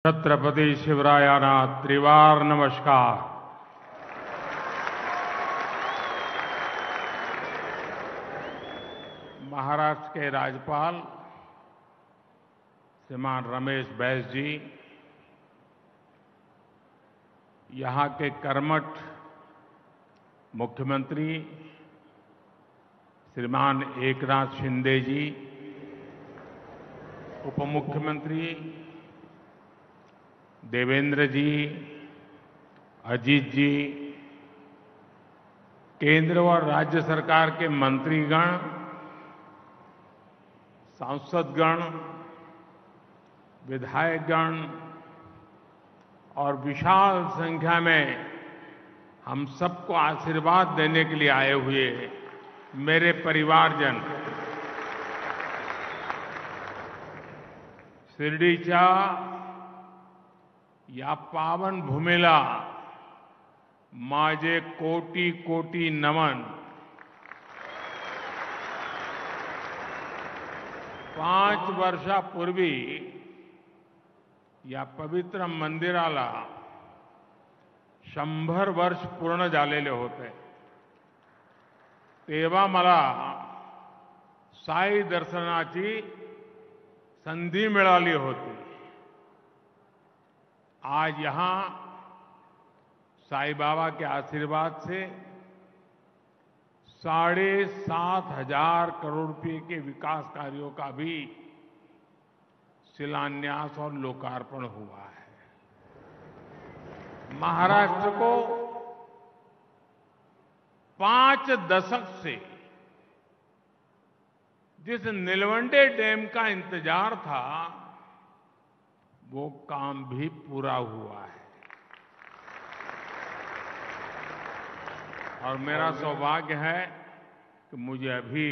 छत्रपति शिवरायाना त्रिवार नमस्कार। महाराष्ट्र के राज्यपाल श्रीमान रमेश बैस जी, यहाँ के कर्मठ मुख्यमंत्री श्रीमान एकनाथ शिंदे जी, उप मुख्यमंत्री देवेंद्र जी, अजीत जी, केंद्र और राज्य सरकार के मंत्रीगण, सांसदगण, विधायकगण और विशाल संख्या में हम सबको आशीर्वाद देने के लिए आए हुए मेरे परिवारजन, शिर्डीच्या या पावन भूमीला माझे कोटी कोटी नमन। 5 वर्षापूर्वी या पवित्र मंदिराला 100 वर्ष पूर्ण झालेले होते, तेव्हा मला साई दर्शनाची संधी मिळाली होती। आज यहां साईं बाबा के आशीर्वाद से 7,500 करोड़ रुपए के विकास कार्यों का भी शिलान्यास और लोकार्पण हुआ है। महाराष्ट्र को 5 दशक से जिस नीलवंडे डैम का इंतजार था, वो काम भी पूरा हुआ है और मेरा सौभाग्य है कि मुझे अभी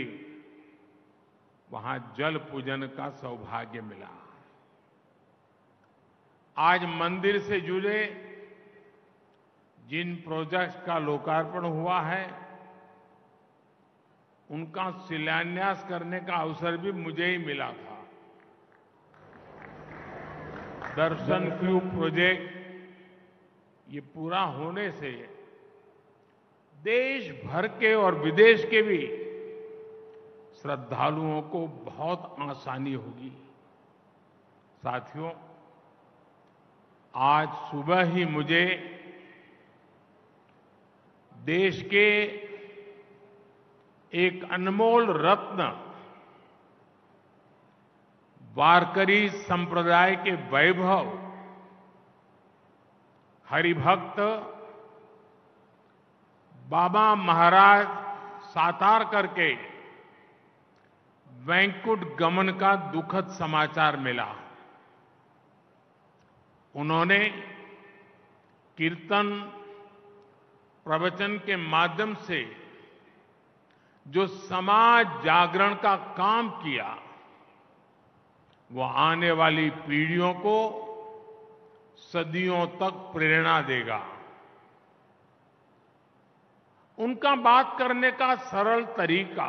वहां जल पूजन का सौभाग्य मिला। आज मंदिर से जुड़े जिन प्रोजेक्ट्स का लोकार्पण हुआ है, उनका शिलान्यास करने का अवसर भी मुझे ही मिला था। दर्शन क्यू प्रोजेक्ट ये पूरा होने से देश भर के और विदेश के भी श्रद्धालुओं को बहुत आसानी होगी। साथियों, आज सुबह ही मुझे देश के एक अनमोल रत्न वारकरी संप्रदाय के वैभव, हरिभक्त बाबा महाराज सातारकर के वैकुंठ गमन का दुखद समाचार मिला। उन्होंने कीर्तन प्रवचन के माध्यम से जो समाज जागरण का काम किया, वो आने वाली पीढ़ियों को सदियों तक प्रेरणा देगा। उनका बात करने का सरल तरीका,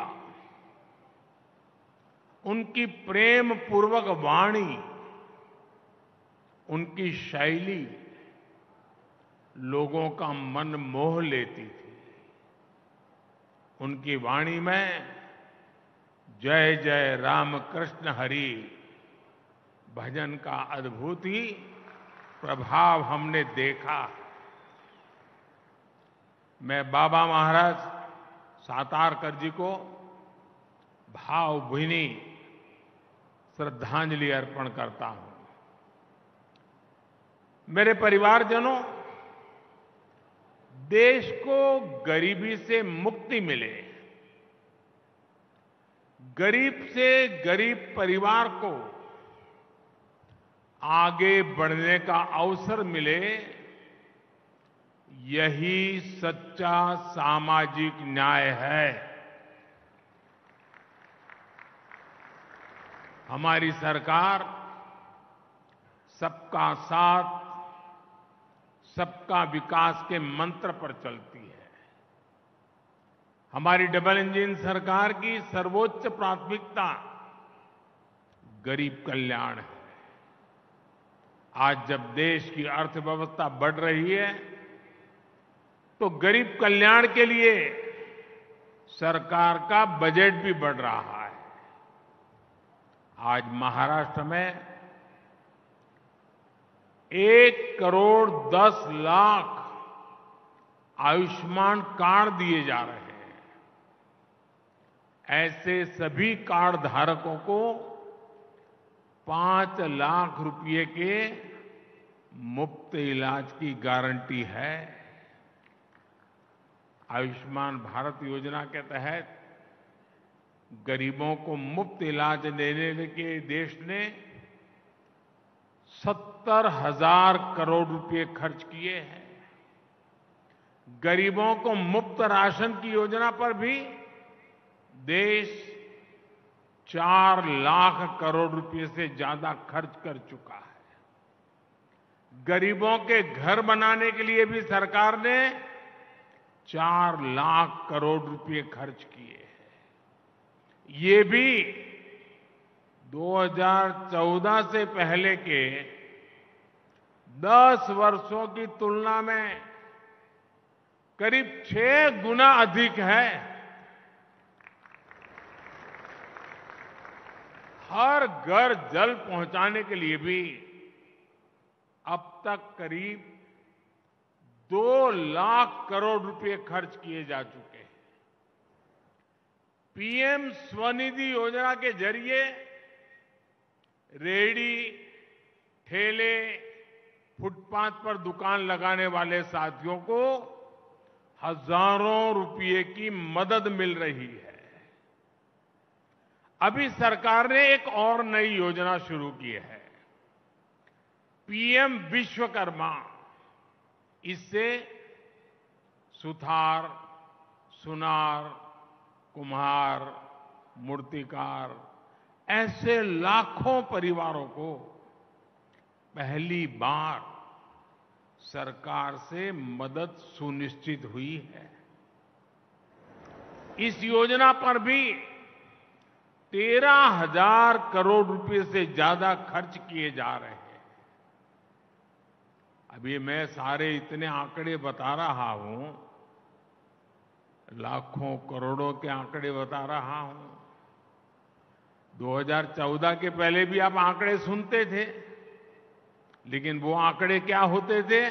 उनकी प्रेम पूर्वक वाणी, उनकी शैली लोगों का मन मोह लेती थी। उनकी वाणी में जय जय राम कृष्ण हरि भजन का अद्भुत ही प्रभाव हमने देखा। मैं बाबा महाराज सातारकर जी को भावभीनी श्रद्धांजलि अर्पण करता हूं। मेरे परिवारजनों, देश को गरीबी से मुक्ति मिले, गरीब से गरीब परिवार को आगे बढ़ने का अवसर मिले, यही सच्चा सामाजिक न्याय है। हमारी सरकार सबका साथ, सबका विकास के मंत्र पर चलती है। हमारी डबल इंजन सरकार की सर्वोच्च प्राथमिकता गरीब कल्याण है। आज जब देश की अर्थव्यवस्था बढ़ रही है तो गरीब कल्याण के लिए सरकार का बजट भी बढ़ रहा है। आज महाराष्ट्र में 1,10,00,000 आयुष्मान कार्ड दिए जा रहे हैं। ऐसे सभी कार्ड धारकों को 5 लाख रुपए के मुफ्त इलाज की गारंटी है। आयुष्मान भारत योजना के तहत गरीबों को मुफ्त इलाज देने के देश ने 70,000 करोड़ रुपए खर्च किए हैं। गरीबों को मुफ्त राशन की योजना पर भी देश 4 लाख करोड़ रुपए से ज्यादा खर्च कर चुका है। गरीबों के घर बनाने के लिए भी सरकार ने 4 लाख करोड़ रुपए खर्च किए हैं। ये भी 2014 से पहले के 10 वर्षों की तुलना में करीब 6 गुना अधिक है। हर घर जल पहुंचाने के लिए भी अब तक करीब 2 लाख करोड़ रुपए खर्च किए जा चुके हैं। पीएम स्वनिधि योजना के जरिए रेहड़ी, ठेले, फुटपाथ पर दुकान लगाने वाले साथियों को हजारों रुपए की मदद मिल रही है। अभी सरकार ने एक और नई योजना शुरू की है, पीएम विश्वकर्मा। इससे सुथार, सुनार, कुम्हार, मूर्तिकार ऐसे लाखों परिवारों को पहली बार सरकार से मदद सुनिश्चित हुई है। इस योजना पर भी 13,000 करोड़ रुपए से ज्यादा खर्च किए जा रहे हैं। अभी मैं सारे इतने आंकड़े बता रहा हूं, लाखों करोड़ों के आंकड़े बता रहा हूं। 2014 के पहले भी आप आंकड़े सुनते थे, लेकिन वो आंकड़े क्या होते थे?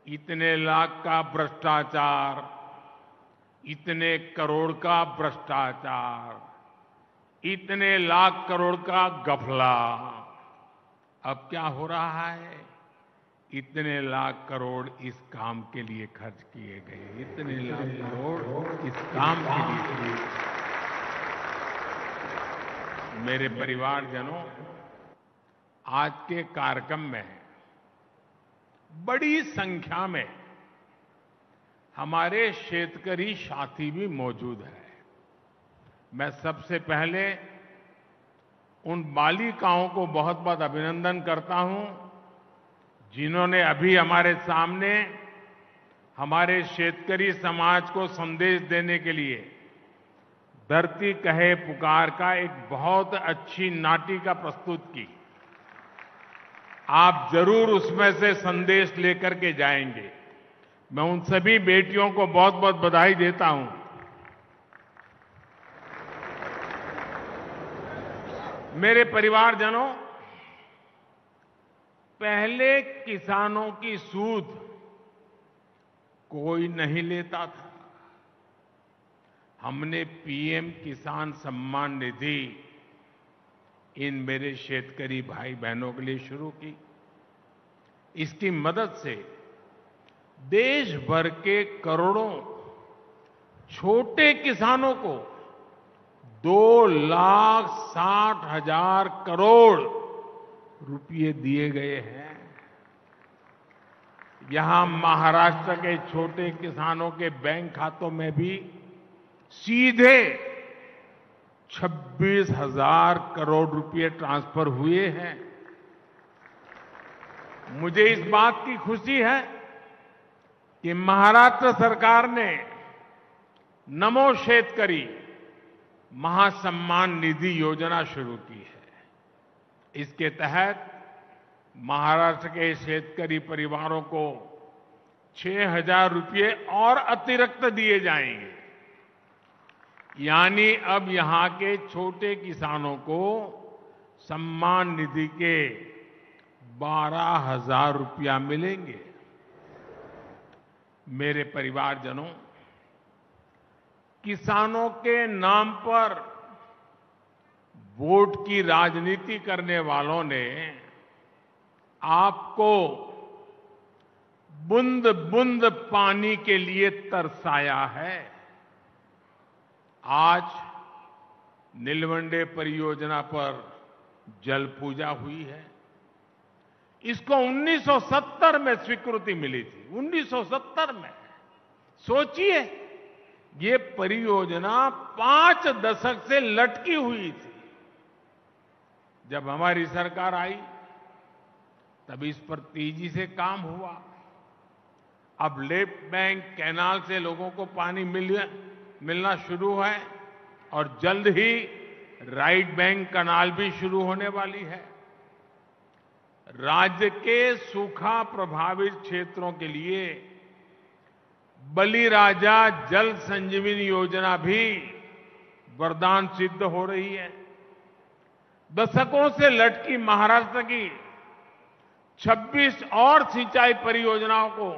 इतने लाख का भ्रष्टाचार, इतने करोड़ का भ्रष्टाचार, इतने लाख करोड़ का घपला। अब क्या हो रहा है? इतने लाख करोड़ इस काम के लिए खर्च किए गए, इतने लाख करोड़ इस काम के लिए। मेरे परिवारजनों, आज के कार्यक्रम में बड़ी संख्या में हमारे शेतकरी साथी भी मौजूद हैं। मैं सबसे पहले उन बालिकाओं को बहुत बहुत अभिनंदन करता हूं जिन्होंने अभी हमारे सामने हमारे शेतकरी समाज को संदेश देने के लिए धरती कहे पुकार का एक बहुत अच्छी नाटिका प्रस्तुत की। आप जरूर उसमें से संदेश लेकर के जाएंगे। मैं उन सभी बेटियों को बहुत बहुत बधाई देता हूं। मेरे परिवारजनों, पहले किसानों की सूद कोई नहीं लेता था। हमने पीएम किसान सम्मान निधि इन मेरे शेतकरी भाई बहनों के लिए शुरू की। इसकी मदद से देश भर के करोड़ों छोटे किसानों को 2,60,000 करोड़ रुपए दिए गए हैं। यहां महाराष्ट्र के छोटे किसानों के बैंक खातों में भी सीधे 26,000 करोड़ रुपए ट्रांसफर हुए हैं। मुझे इस बात की खुशी है कि महाराष्ट्र सरकार ने नमो शेतकरी महासम्मान निधि योजना शुरू की है। इसके तहत महाराष्ट्र के शेतकरी परिवारों को 6,000 रुपये और अतिरिक्त दिए जाएंगे। यानी अब यहां के छोटे किसानों को सम्मान निधि के 12,000 रुपया मिलेंगे। मेरे परिवारजनों, किसानों के नाम पर वोट की राजनीति करने वालों ने आपको बूंद बूंद पानी के लिए तरसाया है। आज नीलवंडे परियोजना पर जल पूजा हुई है। इसको 1970 में स्वीकृति मिली थी। 1970 में। सोचिए, ये परियोजना 5 दशक से लटकी हुई थी। जब हमारी सरकार आई तब इस पर तेजी से काम हुआ। अब लेफ्ट बैंक कैनाल से लोगों को पानी मिलना शुरू है और जल्द ही राइट बैंक कैनाल भी शुरू होने वाली है। राज्य के सूखा प्रभावित क्षेत्रों के लिए बलिराजा जल संजीवनी योजना भी वरदान सिद्ध हो रही है। दशकों से लटकी महाराष्ट्र की 26 और सिंचाई परियोजनाओं को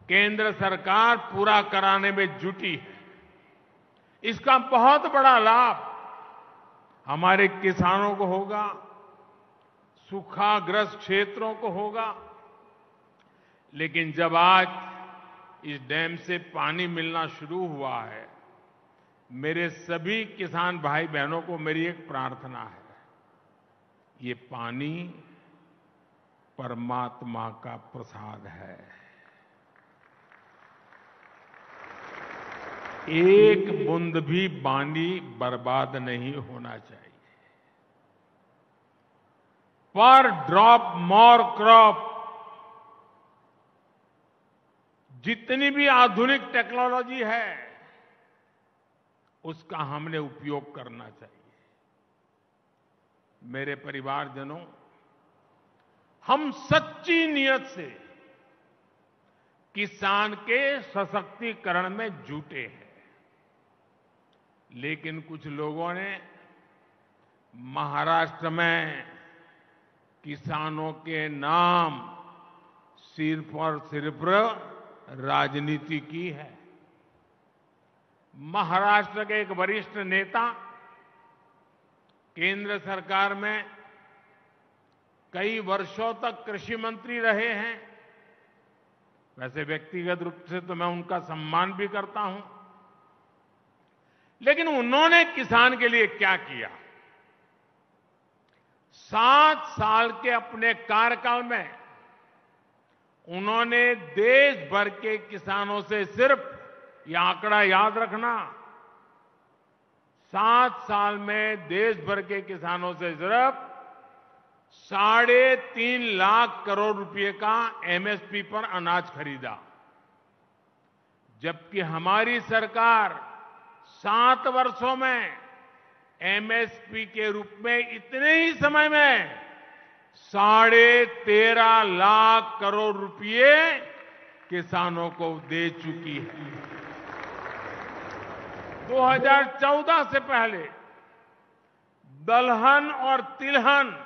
केंद्र सरकार पूरा कराने में जुटी है। इसका बहुत बड़ा लाभ हमारे किसानों को होगा, सूखाग्रस्त क्षेत्रों को होगा। लेकिन जब आज इस डैम से पानी मिलना शुरू हुआ है, मेरे सभी किसान भाई बहनों को मेरी एक प्रार्थना है। ये पानी परमात्मा का प्रसाद है। एक बूंद भी पानी बर्बाद नहीं होना चाहिए। पर ड्रॉप मोर क्रॉप। जितनी भी आधुनिक टेक्नोलॉजी है उसका हमने उपयोग करना चाहिए। मेरे परिवारजनों, हम सच्ची नियत से किसान के सशक्तिकरण में जुटे हैं। लेकिन कुछ लोगों ने महाराष्ट्र में किसानों के नाम सिर्फ और सिर्फ राजनीति की है। महाराष्ट्र के एक वरिष्ठ नेता केंद्र सरकार में कई वर्षों तक कृषि मंत्री रहे हैं। वैसे व्यक्तिगत रूप से तो मैं उनका सम्मान भी करता हूं, लेकिन उन्होंने किसान के लिए क्या किया? 7 साल के अपने कार्यकाल में उन्होंने देश भर के किसानों से सिर्फ, यह आंकड़ा याद रखना, 7 साल में देश भर के किसानों से सिर्फ 3.5 लाख करोड़ रुपए का एमएसपी पर अनाज खरीदा। जबकि हमारी सरकार 7 वर्षों में एमएसपी के रूप में इतने ही समय में 13.5 लाख करोड़ रुपए किसानों को दे चुकी है। 2014 से पहले दलहन और तिलहन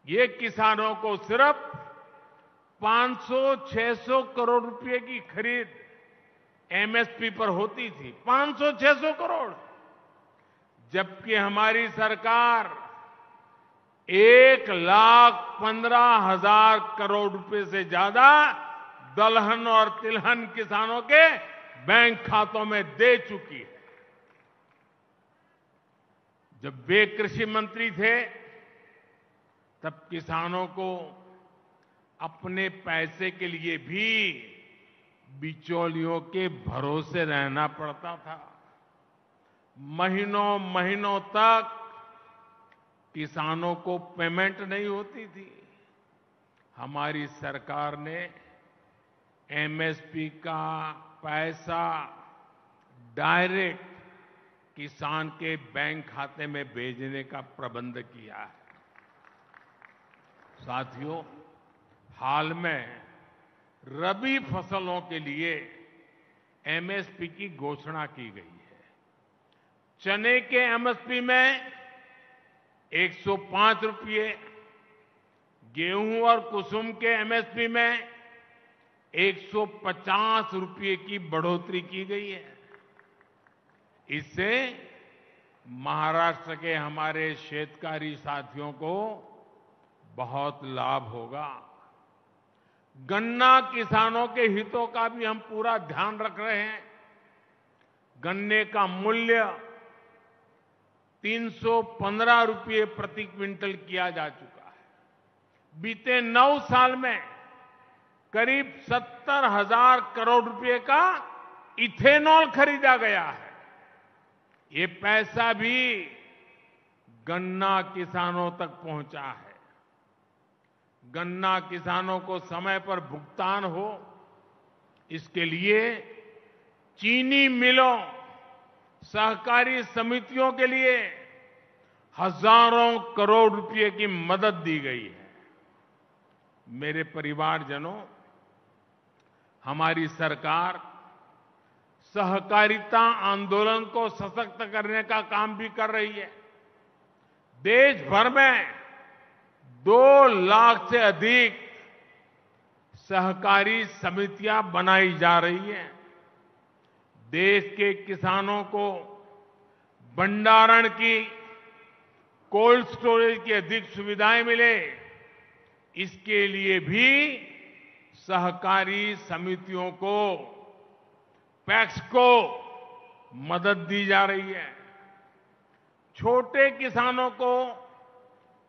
ये किसानों को सिर्फ 500-600 करोड़ रुपए की खरीद एमएसपी पर होती थी। 500-600 करोड़। जबकि हमारी सरकार 1,15,000 करोड़ रुपए से ज्यादा दलहन और तिलहन किसानों के बैंक खातों में दे चुकी है। जब वे कृषि मंत्री थे तब किसानों को अपने पैसे के लिए भी बिचौलियों के भरोसे रहना पड़ता था। महीनों महीनों तक किसानों को पेमेंट नहीं होती थी। हमारी सरकार ने एमएसपी का पैसा डायरेक्ट किसान के बैंक खाते में भेजने का प्रबंध किया है। साथियों, हाल में रबी फसलों के लिए एमएसपी की घोषणा की गई है। चने के एमएसपी में 105 रुपये, गेहूं और कुसुम के एमएसपी में 150 रुपये की बढ़ोतरी की गई है। इससे महाराष्ट्र के हमारे शेतकारी साथियों को बहुत लाभ होगा। गन्ना किसानों के हितों का भी हम पूरा ध्यान रख रहे हैं। गन्ने का मूल्य 315 रुपये प्रति क्विंटल किया जा चुका है। बीते 9 साल में करीब 70,000 करोड़ रुपए का इथेनॉल खरीदा गया है। ये पैसा भी गन्ना किसानों तक पहुंचा है। गन्ना किसानों को समय पर भुगतान हो, इसके लिए चीनी मिलों, सहकारी समितियों के लिए हजारों करोड़ रुपए की मदद दी गई है। मेरे परिवारजनों, हमारी सरकार सहकारिता आंदोलन को सशक्त करने का काम भी कर रही है। देश भर में 2 लाख से अधिक सहकारी समितियां बनाई जा रही हैं। देश के किसानों को भंडारण की, कोल्ड स्टोरेज की अधिक सुविधाएं मिले, इसके लिए भी सहकारी समितियों को, पैक्स को मदद दी जा रही है। छोटे किसानों को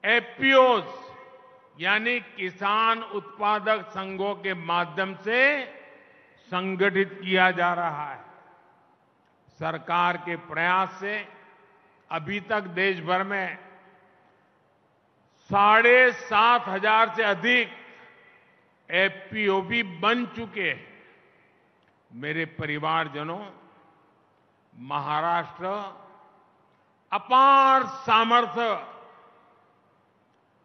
एफपीओज यानी किसान उत्पादक संघों के माध्यम से संगठित किया जा रहा है। सरकार के प्रयास से अभी तक देश भर में 7,500 से अधिक एफपीओ भी बन चुके हैं। मेरे परिवारजनों, महाराष्ट्र अपार सामर्थ्य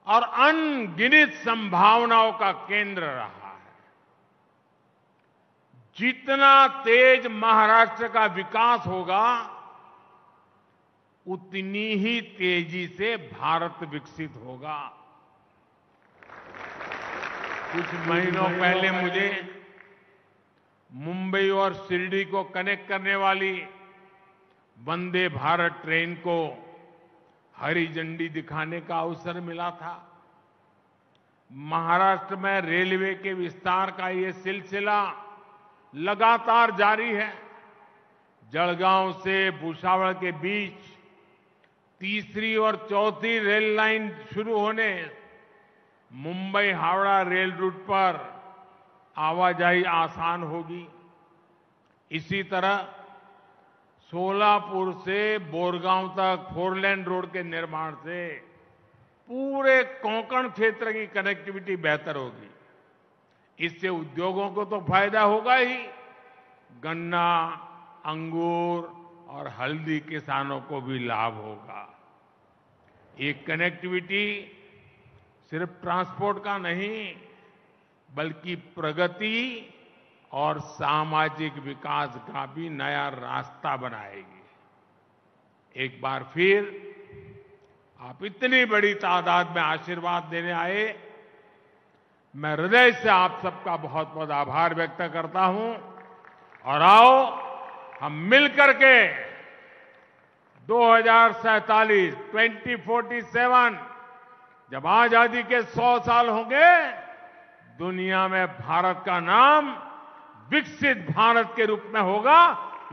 और अनगिनत संभावनाओं का केंद्र रहा है। जितना तेज महाराष्ट्र का विकास होगा, उतनी ही तेजी से भारत विकसित होगा। कुछ महीनों पहले मुझे मुंबई और शिरडी को कनेक्ट करने वाली वंदे भारत ट्रेन को हरी झंडी दिखाने का अवसर मिला था। महाराष्ट्र में रेलवे के विस्तार का ये सिलसिला लगातार जारी है। जलगांव से भुसावल के बीच तीसरी और चौथी रेल लाइन शुरू होने, मुंबई हावड़ा रेल रूट पर आवाजाही आसान होगी। इसी तरह सोलापुर से बोरगांव तक 4 लेन रोड के निर्माण से पूरे कोंकण क्षेत्र की कनेक्टिविटी बेहतर होगी। इससे उद्योगों को तो फायदा होगा ही, गन्ना, अंगूर और हल्दी किसानों को भी लाभ होगा। ये कनेक्टिविटी सिर्फ ट्रांसपोर्ट का नहीं, बल्कि प्रगति और सामाजिक विकास का भी नया रास्ता बनाएगी। एक बार फिर आप इतनी बड़ी तादाद में आशीर्वाद देने आए, मैं हृदय से आप सबका बहुत बहुत आभार व्यक्त करता हूं। और आओ हम मिलकर के 2047 2047 जब आजादी के 100 साल होंगे, दुनिया में भारत का नाम विकसित भारत के रूप में होगा।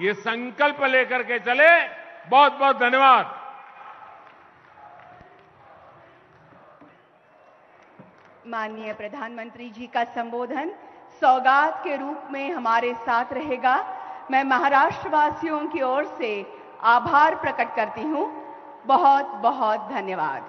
ये संकल्प लेकर के चले। बहुत बहुत धन्यवाद। माननीय प्रधानमंत्री जी का संबोधन सौगात के रूप में हमारे साथ रहेगा। मैं महाराष्ट्र वासियों की ओर से आभार प्रकट करती हूं। बहुत बहुत धन्यवाद।